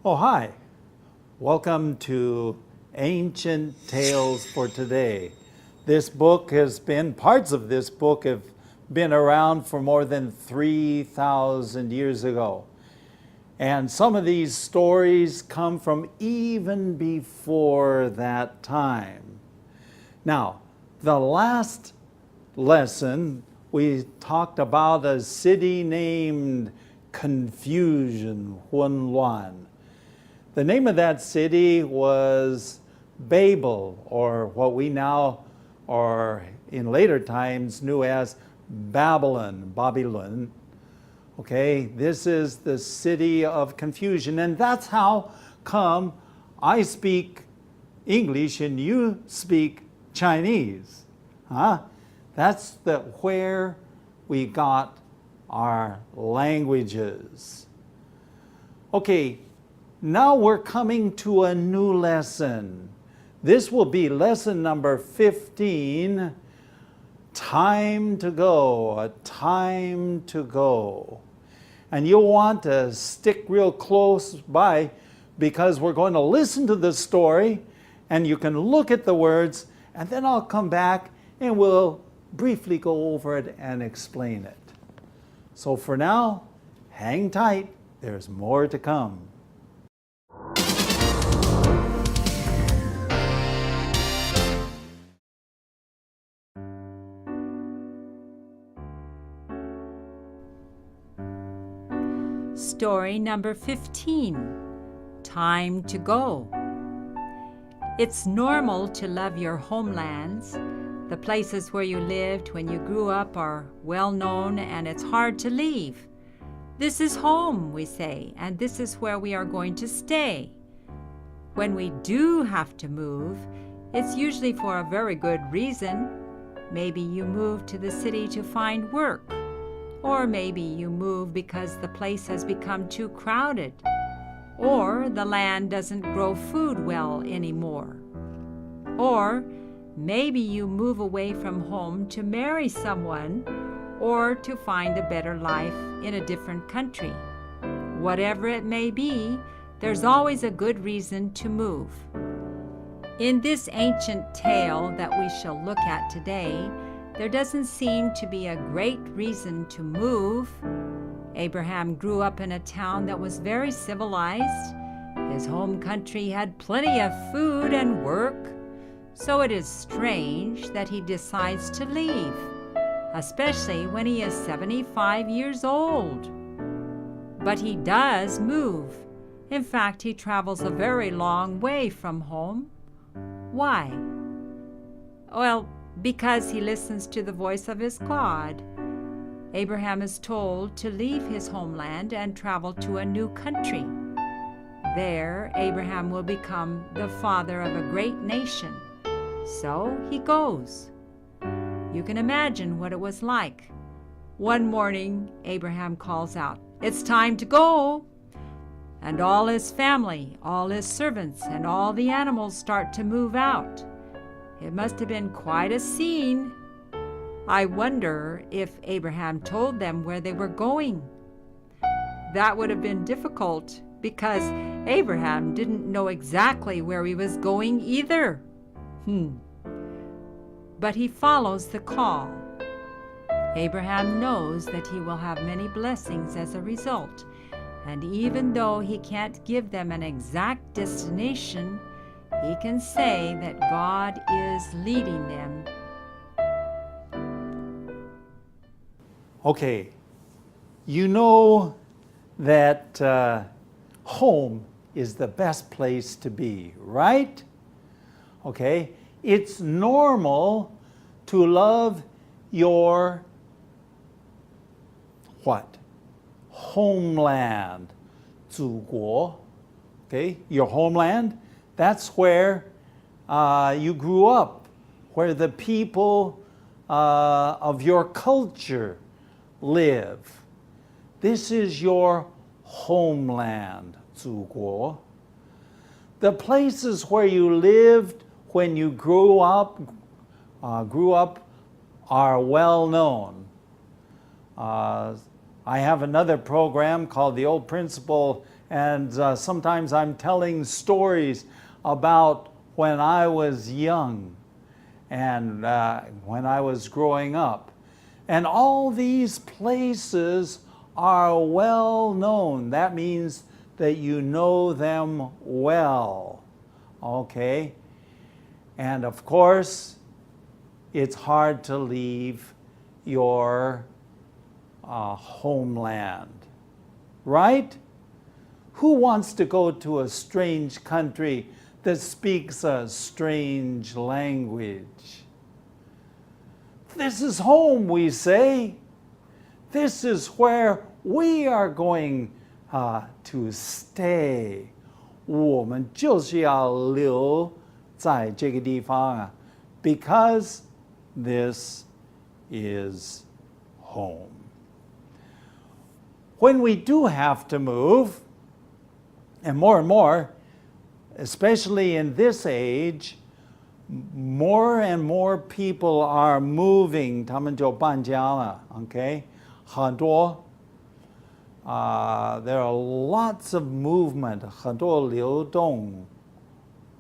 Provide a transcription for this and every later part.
Oh, hi. Welcome to Ancient Tales for Today. Parts of this book have been around for more than 3,000 years ago. And some of these stories come from even before that time. Now, the last lesson, we talked about a city named Confusion, Hunluan. The name of that city was Babel, or what we now, or in later times, knew as Babylon. Okay, this is the city of confusion, and that's how come I speak English and you speak Chinese. That's where we got our languages. Okay, now we're coming to a new lesson. This will be lesson number 15, Time to Go, a time to go. And you'll want to stick real close by because we're going to listen to the story and you can look at the words, and then I'll come back and we'll briefly go over it and explain it. So for now, hang tight, there's more to come. Story number 15, Time to Go. It's normal to love your homelands. The places where you lived when you grew up are well known and it's hard to leave. This is home, we say, and this is where we are going to stay. When we do have to move, it's usually for a very good reason. Maybe you move to the city to find work. Or maybe you move because the place has become too crowded, or the land doesn't grow food well anymore. Or maybe you move away from home to marry someone or to find a better life in a different country. Whatever it may be, there's always a good reason to move. In this ancient tale that we shall look at today, there doesn't seem to be a great reason to move. Abraham grew up in a town that was very civilized. His home country had plenty of food and work. So it is strange that he decides to leave, especially when he is 75 years old. But he does move. In fact, he travels a very long way from home. Why? Well, because he listens to the voice of his God. Abraham is told to leave his homeland and travel to a new country. There, Abraham will become the father of a great nation. So he goes. You can imagine what it was like. One morning, Abraham calls out, "It's time to go!" And all his family, all his servants, and all the animals start to move out. It must have been quite a scene. I wonder if Abraham told them where they were going. That would have been difficult because Abraham didn't know exactly where he was going either. But he follows the call. Abraham knows that he will have many blessings as a result, and even though he can't give them an exact destination, he can say that God is leading them. Okay, you know that home is the best place to be, right? Okay, it's normal to love your what? Homeland, 祖国. Okay, your homeland, that's where you grew up, where the people of your culture live. This is your homeland, 祖国. The places where you lived when you grew up are well known. I have another program called The Old Principal And sometimes I'm telling stories about when I was young and when I was growing up. And all these places are well known. That means that you know them well. Okay? And of course, it's hard to leave your homeland. Right? Who wants to go to a strange country that speaks a strange language? This is home, we say. This is where we are going to stay. 我们就是要留在这个地方啊 because this is home. When we do have to move, and more, especially in this age, more and more people are moving. 他们就搬家了 okay? 很多 there are lots of movement, 很多流动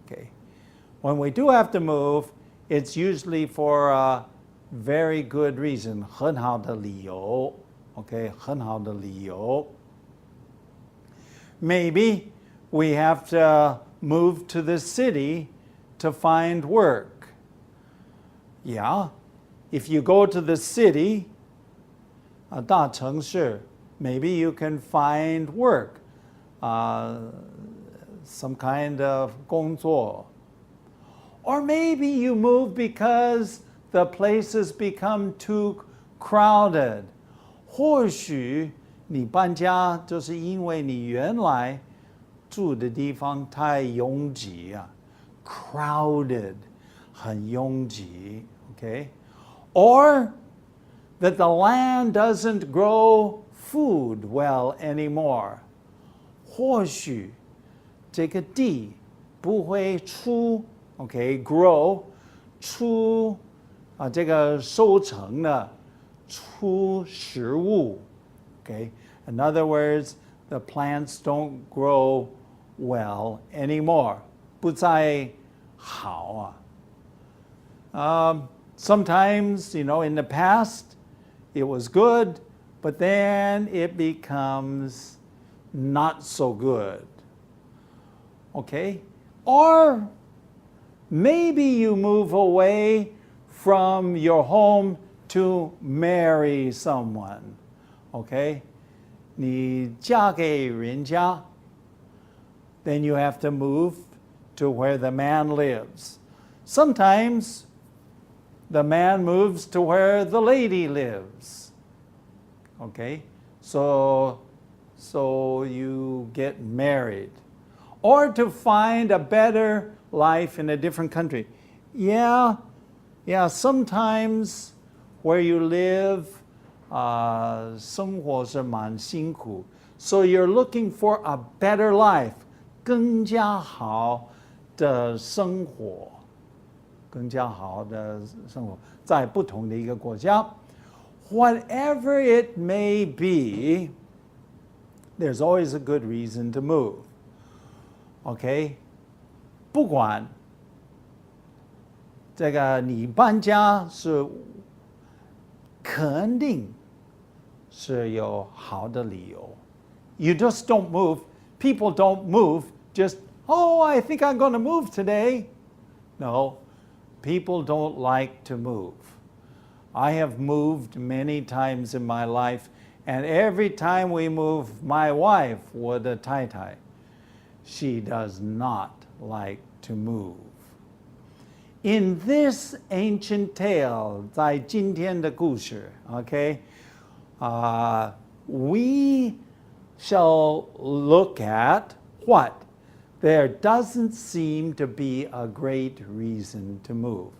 okay? When we do have to move, it's usually for a very good reason, 很好的理由 okay? 很好的理由 Maybe we have to move to the city to find work. Yeah, if you go to the city, 大城市, maybe you can find work, some kind of 工作. Or maybe you move because the places become too crowded. 或许你搬家就是因为你原来住的地方太拥挤啊 crowded 很拥挤 okay? Or that the land doesn't grow food well anymore 或许这个地不会出 okay? grow 出这个收成的出食物 okay? In other words, the plants don't grow well anymore. 不再好啊 sometimes, in the past, it was good, but then it becomes not so good. Okay? Or maybe you move away from your home to marry someone. Okay? 你嫁给人家 then you have to move to where the man lives. Sometimes the man moves to where the lady lives. Okay? So you get married. Or to find a better life in a different country. Yeah, sometimes where you live, 生活是蛮辛苦. So you're looking for a better life. 更加好的生活在不同的一个国家 Whatever it may be, there's always a good reason to move. Okay? 不管这个你搬家是肯定是有好的理由 You just don't move. People don't move just, I think I'm going to move today. No, people don't like to move. I have moved many times in my life, and every time we move, my wife, 我的太太, she does not like to move. In this ancient tale, 在今天的故事, okay, we shall look at what? There doesn't seem to be a great reason to move.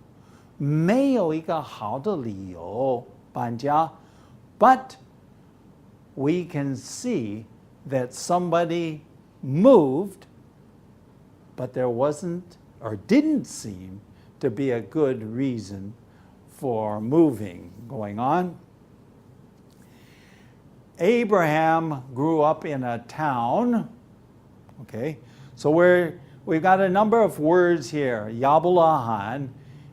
没有一个好的理由搬家 but we can see that somebody moved, but there wasn't or didn't seem to be a good reason for moving going on. Abraham grew up in a town Okay, so we've got a number of words here. Yabulahan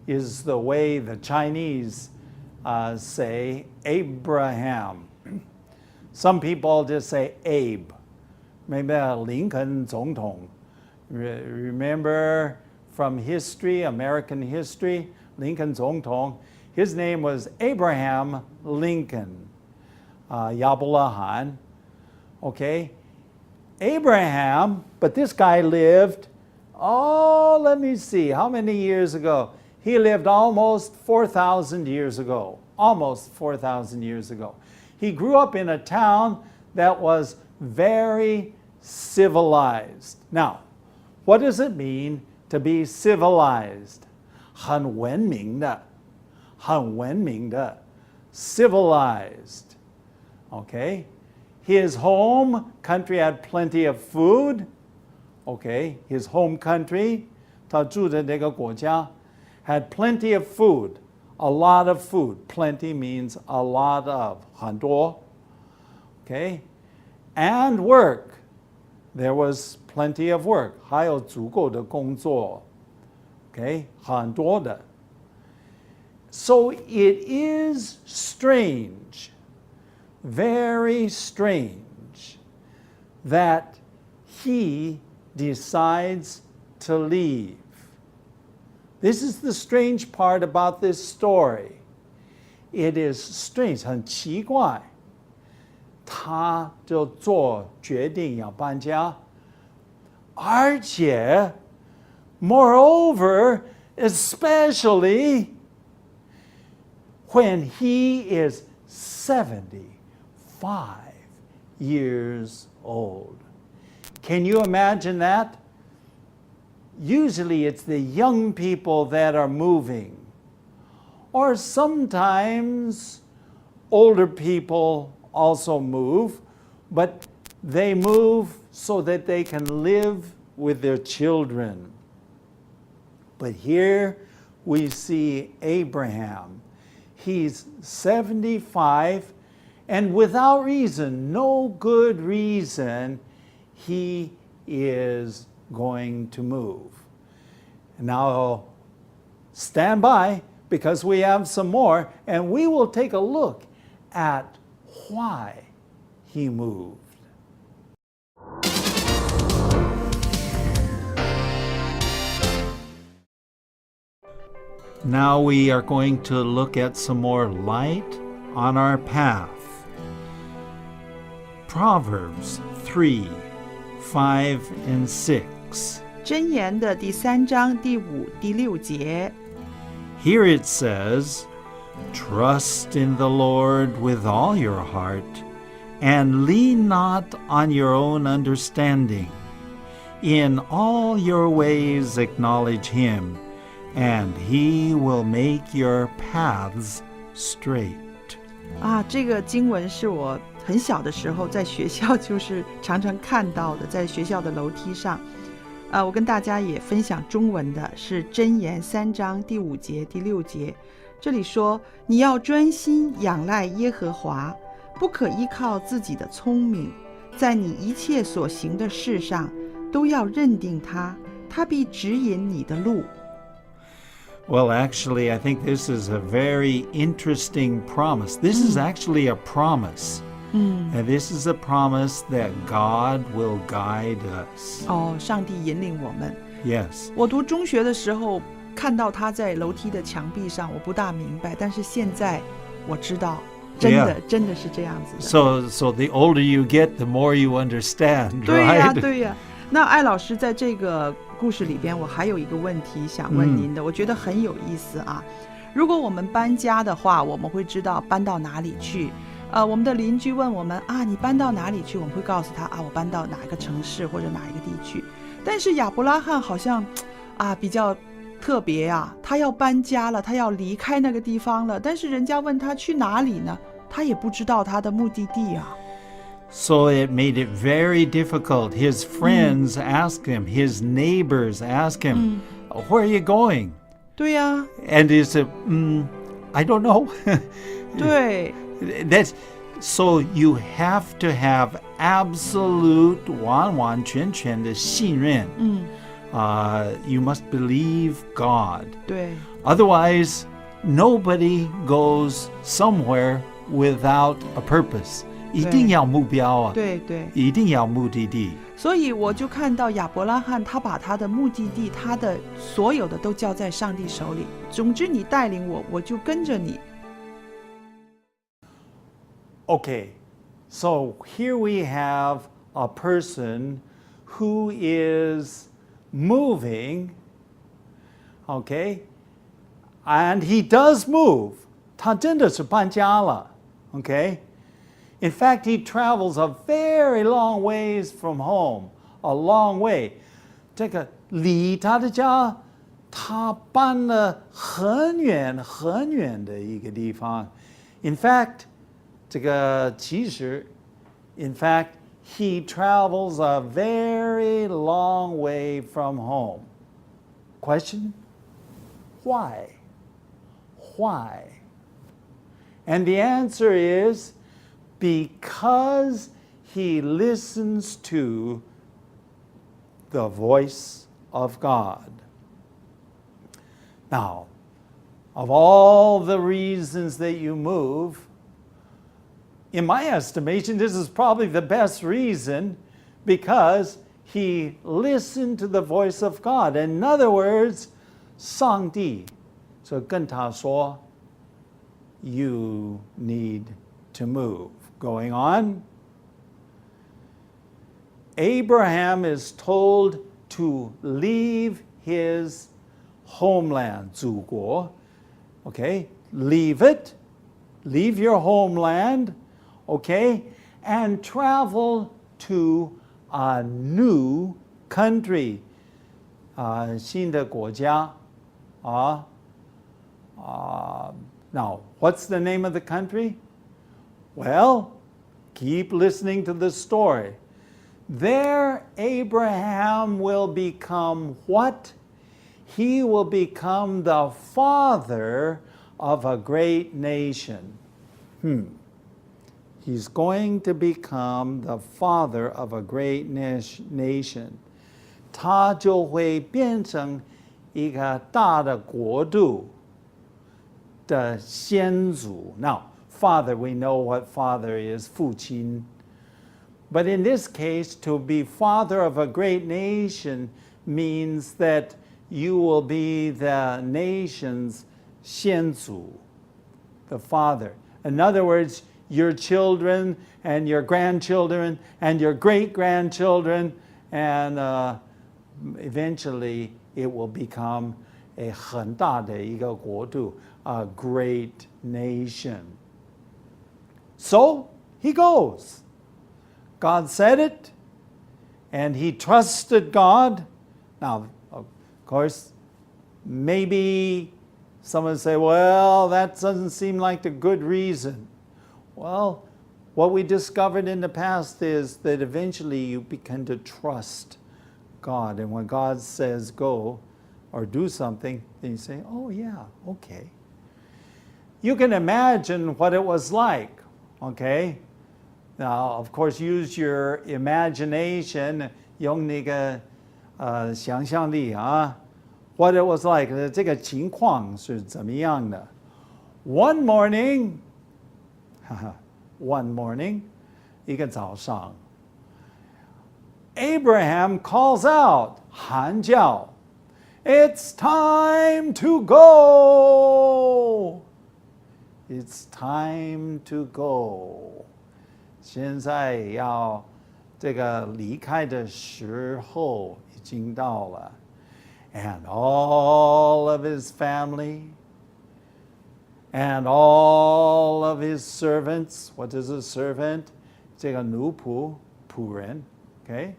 is the way the Chinese say Abraham. Some people just say Abe. Maybe Lincoln 总统. Remember from history, American history, Lincoln 总统, his name was Abraham Lincoln. Yabulahan. Okay, Abraham, but this guy lived, let me see, how many years ago? He lived almost 4,000 years ago. Almost 4,000 years ago. He grew up in a town that was very civilized. Now, what does it mean to be civilized? 很文明的, 很文明的, civilized. Okay? His home country had plenty of food. Okay, his home country, 他住的那个国家, had plenty of food, a lot of food. Plenty means a lot of, 很多. Okay, and work. There was plenty of work. 还有足够的工作. Okay, 很多的. So it is strange, very strange, that he decides to leave. This is the strange part about this story. It is strange, 很奇怪。他就做决定要搬家，而且 moreover, especially when he is 75 years old. Can you imagine that? Usually it's the young people that are moving, or sometimes older people also move, but they move so that they can live with their children. But here we see Abraham. He's 75, and without reason, no good reason, he is going to move. Now, stand by, because we have some more, and we will take a look at why he moved. Now we are going to look at some more light on our path. Proverbs 3, 5, and 6. 箴言的第3章第5、第6节。 Here it says, Trust in the Lord with all your heart, and lean not on your own understanding. In all your ways acknowledge him, and he will make your paths straight. 这个经文是我很小的时候在学校就是常常看到的，在学校的楼梯上。我跟大家也分享中文的，是箴言3章第5节、第6节。这里说，你要专心仰赖耶和华，不可依靠自己的聪明，在你一切所行的事上都要认定他，他必指引你的路。 Well, actually, I think this is a very interesting promise. This is actually a promise. And this is a promise that God will guide us. 上帝引领我们。 Yes. 我读中学的时候看到他在楼梯的墙壁上，我不大明白，但是现在我知道，真的是这样子的。So the older you get, the more you understand, 对呀， right? 对呀。那艾老师在这个故事里边，我还有一个问题想问您的，我觉得很有意思啊。如果我们搬家的话，我们会知道搬到哪里去。我们的邻居问我们你搬到哪里去？我们会告诉他我搬到哪一个城市或者哪一个地区。但是亚伯拉罕好像比较特别他要搬家了，他要离开那个地方了。但是人家问他去哪里呢？他也不知道他的目的地So it made it very difficult. His friends asked him, his neighbors asked him, Where are you going? 对呀。And he said, I don't know. 对。So you have to have absolute 完完全全的信任。You must believe God. 对 Otherwise, nobody goes somewhere without a purpose. 一定要目标啊，对对，一定要目的地。所以我就看到亚伯拉罕，他把他的目的地，他的所有的都交在上帝手里。总之，你带领我，我就跟着你。Okay, so here we have a person who is moving, okay, and he does move. 他真的是搬家了 okay? In fact, he travels a very long ways from home, a long way. 这个离他的家，他搬了很远很远的一个地方。In fact, 这个其实 in fact, he travels a very long way from home. Question? Why? Why? And the answer is because he listens to the voice of God. Now, of all the reasons that you move, in my estimation, this is probably the best reason because he listened to the voice of God. In other words, 上帝就跟他说 you need to move. Going on. Abraham is told to leave his homeland, 祖国. Okay, leave it. Leave your homeland. Okay, and travel to a new country. 新的国家. Now, what's the name of the country? Well, keep listening to the story. There, Abraham will become what? He will become the father of a great nation. He's going to become the father of a great nation. 他就会变成一个大的国度的先祖. Now, father, we know what father is, 父亲. But in this case, to be father of a great nation means that you will be the nation's 先祖, the father. In other words, your children and your grandchildren and your great-grandchildren, and eventually it will become 很大的一个国度, a great nation. So he goes. God said it, and he trusted God. Now, of course, maybe someone say, well, that doesn't seem like a good reason. Well, what we discovered in the past is that eventually you begin to trust God. And when God says go or do something, then you say, oh yeah, okay. You can imagine what it was like, okay? Now, of course, use your imagination, 用那个想象力啊 what it was like, 这个情况是怎么样的 One morning, 一个早上 Abraham calls out, 喊叫 It's time to go! It's time to go. 现在要这个离开的时候已经到了 And all of his family and all of his servants, what is a servant? 这个奴仆, 仆人, okay?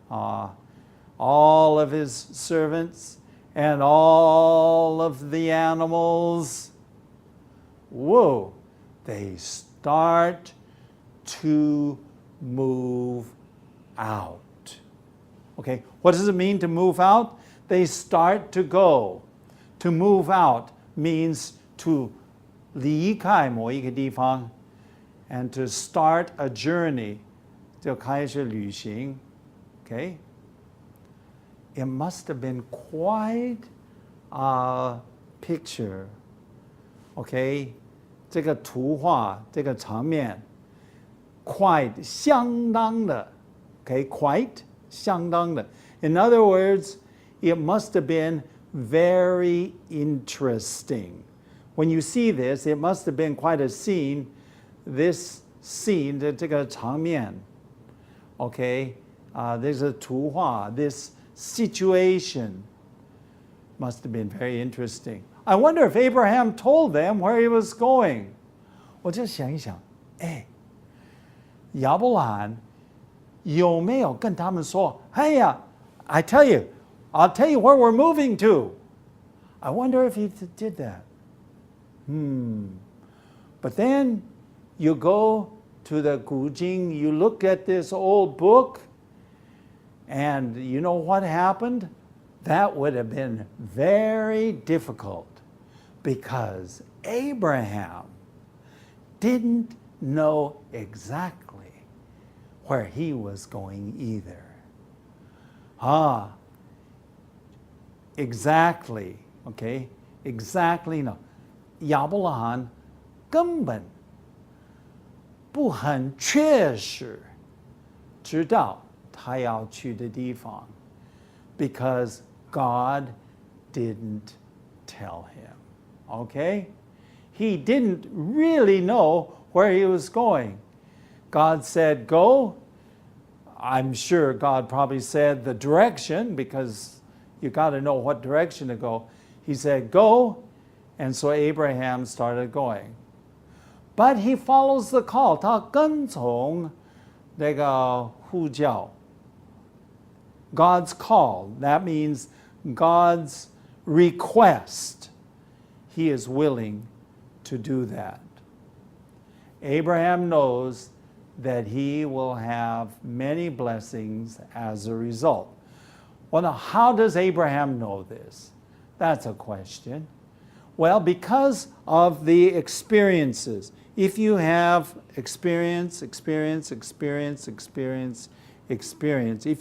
All of his servants and all of the animals, whoa, they start to move out. Okay, what does it mean to move out? They start to go. To move out means to 离开某一个地方 and to start a journey. 就开始旅行。Okay? It must have been quite a picture. Okay? 这个图画，这个场面 quite 相当的 Okay? Quite 相当的 In other words, it must have been very interesting. When you see this, it must have been quite a scene. This scene, 这个场面 Okay? There's a 图画 This situation must have been very interesting. I wonder if Abraham told them where he was going. 我就想一想，亚伯兰有没有跟他们说，哎呀 I'll tell you where we're moving to. I wonder if he did that. But then you go to the Gujing, you look at this old book, and you know what happened? That would have been very difficult because Abraham didn't know exactly where he was going either. Exactly, okay? Exactly no. 亚伯拉罕根本不很确实知道他要去的地方 because God didn't tell him. Okay? He didn't really know where he was going. God said, go. I'm sure God probably said the direction because you got to know what direction to go. He said, go. And so Abraham started going. But he follows the call. 他跟从那个呼叫 God's call. That means God's request. He is willing to do that. Abraham knows that he will have many blessings as a result. Well, now, how does Abraham know this? That's a question. Well, because of the experiences. If you have experience, if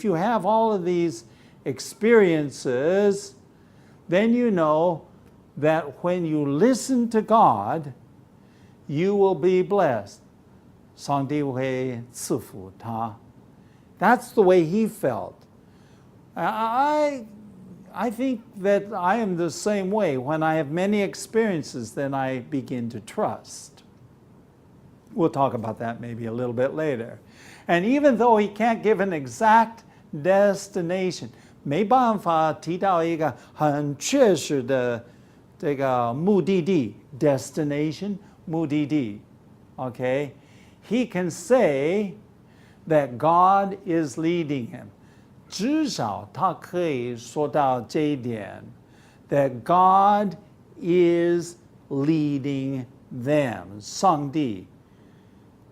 you have all of these experiences, then you know that when you listen to God, you will be blessed. 上帝会赐福他. That's the way he felt. I think that I am the same way. When I have many experiences, then I begin to trust. We'll talk about that maybe a little bit later. And even though he can't give an exact destination, 没办法提到一个很确实的这个目的地 destination 目的地 okay? He can say that God is leading him. 至少他可以说到这一点 that God is leading them. 上帝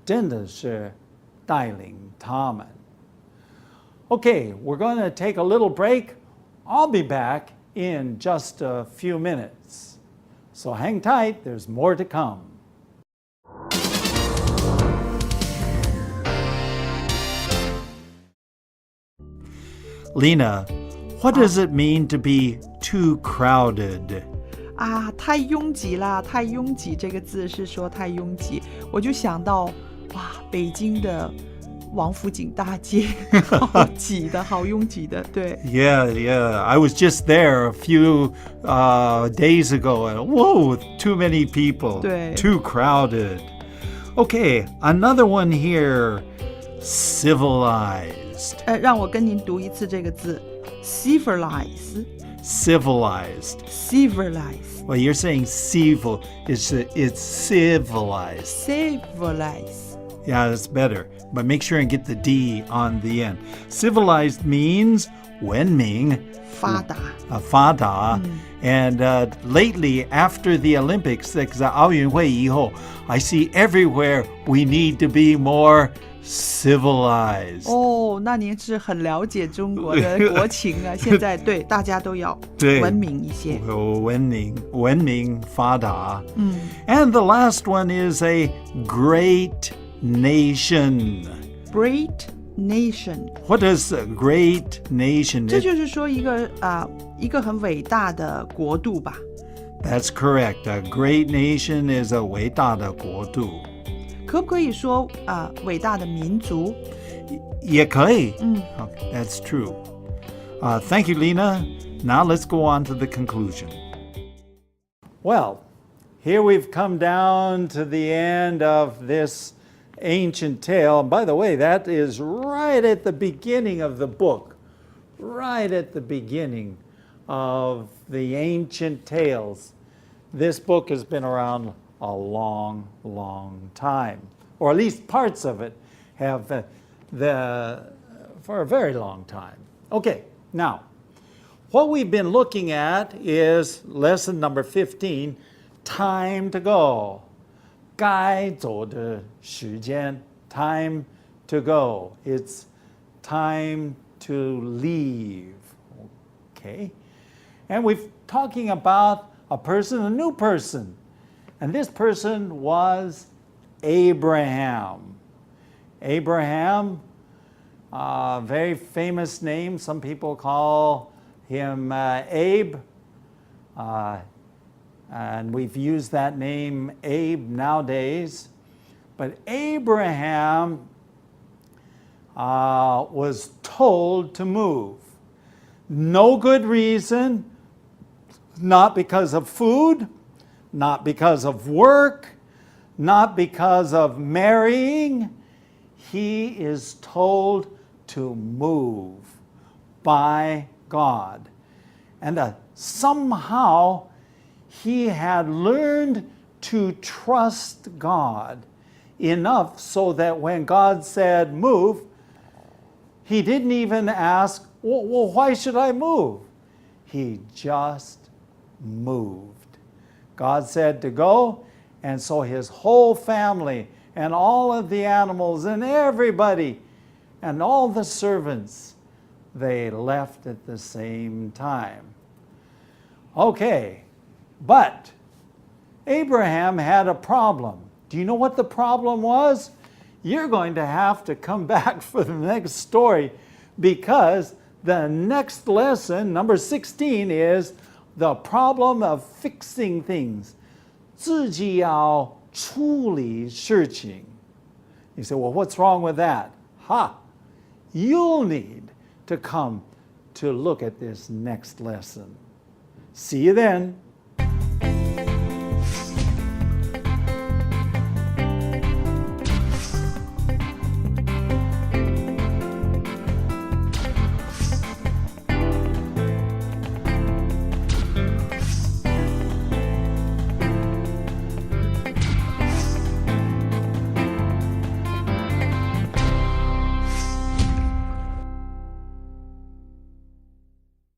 真的是带领他们. Okay, we're going to take a little break. I'll be back in just a few minutes. So hang tight, there's more to come. Lena, what does it mean to be too crowded? 太拥挤啦，太拥挤这个字是说太拥挤，我就想到北京的王府井大街，好挤的，好拥挤的，对。Yeah. I was just there a few days ago, and whoa, too many people. 对。 Too crowded. Okay, another one here. Civilized. 让我跟您读一次这个字 ，civilized. Well, you're saying civil. It's civilized. Civilized. Yeah, that's better. But make sure and get the D on the end. Civilized means 文明发达. 发达. And lately, after the Olympics, 奥运会以后, I see everywhere we need to be more civilized. 那您是很了解中国的国情啊。现在对大家都要文明一些。文明发达. And the last one is a great nation. Great nation， What does a great nation? 这就是说一个很伟大的国度吧。 That's correct. A great nation is a 伟大的国度。可不可以说伟大的民族？也可以。Okay, that's true. Thank you, Lena. Now let's go on to the conclusion. Well, here we've come down to the end of this ancient tale. And by the way, that is right at the beginning of the book, right at the beginning of the ancient tales. This book has been around a long, long time, or at least parts of it have for a very long time. Okay, now, what we've been looking at is lesson number 15, time to go. 该走的时间, time to go. It's time to leave. Okay? And we've talking about a person, a new person. And this person was Abraham. Abraham, very famous name. Some people call him Abe. And we've used that name Abe nowadays. But Abraham was told to move. No good reason, not because of food, not because of work, not because of marrying. He is told to move by God. And somehow he had learned to trust God enough so that when God said move, he didn't even ask, well, why should I move? He just moved. God said to go, and so his whole family and all of the animals and everybody and all the servants, they left at the same time. Okay, but Abraham had a problem. Do you know what the problem was? You're going to have to come back for the next story, because the next lesson, number 16, is the problem of fixing things. 自己要处理事情. You say, well, what's wrong with that? You'll need to come to look at this next lesson. See you then.